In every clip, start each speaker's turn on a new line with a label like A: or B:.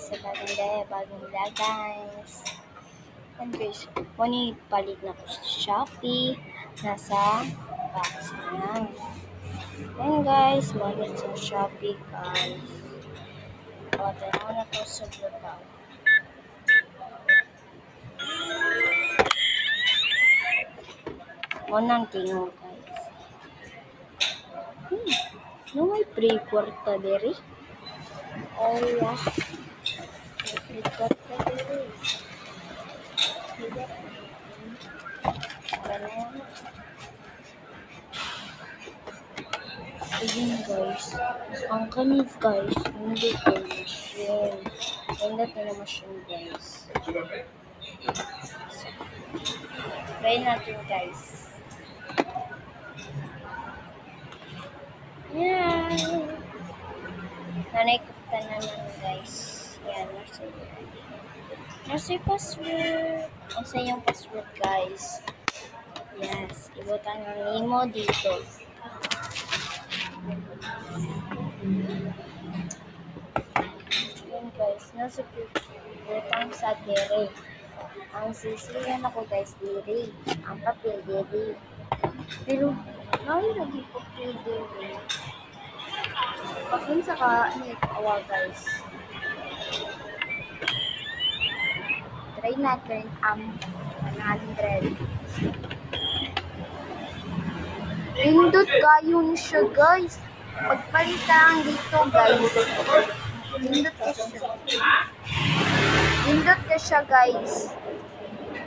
A: sa bagong day, bagong vlog guys. And guys, muna palit na ko sa Shopee. Nasa box na lang. And guys, muna sa Shopee guys. O, tanaw na ko sa butaw. Muna ang tingog guys. May pre-kwarta diri. Oh yeah. May pre-kwarta diri. Ayun guys, ang kanil guys, hindi ko machine. Hindi ko na machine guys. Try natin guys. Yan. Nanay ko pa naman guys. Yan, nasa yung password. Ang sa yung password guys. Yes, ibutan ng Nemo dito. Yan guys, nasa ibutan sa dere. Ang sisiyan ako guys dere. Ang papel dere. Pero, lagi papel dere. Pagkin sa awa guys. Try natin ang 100. Pindot kayo siya guys. Pagpalitan dito guys. Pindot ka siya. Pindot ka siya guys.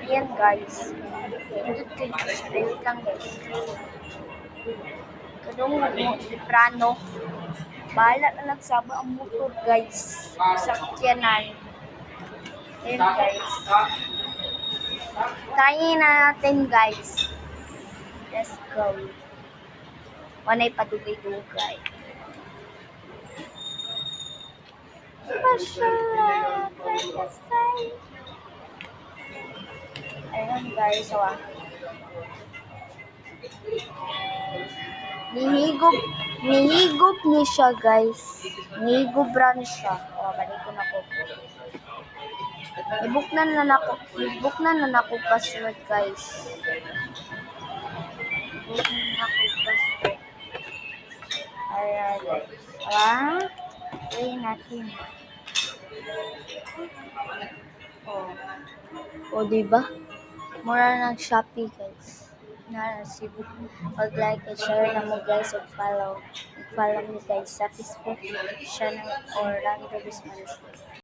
A: Ayan guys. Pindot ka siya. Ayun lang guys. Kadong liprano. Bahala na nagsaba ang motor guys. Sakyanan. Ayan guys. Try na natin guys. Let's go. Wanay padugay-dugay. Ayan guys. Nihigop ni siya guys. Nihigop ran siya. Balik ko na ko. Ibuknan na nako password guys. Ibuknan na nako password. Ayan guys. Try natin. O diba? Mura ng Shopee guys. Nasibuk. Pag-like and share na mo guys. Follow me guys sa Facebook channel or Orlando Bisman.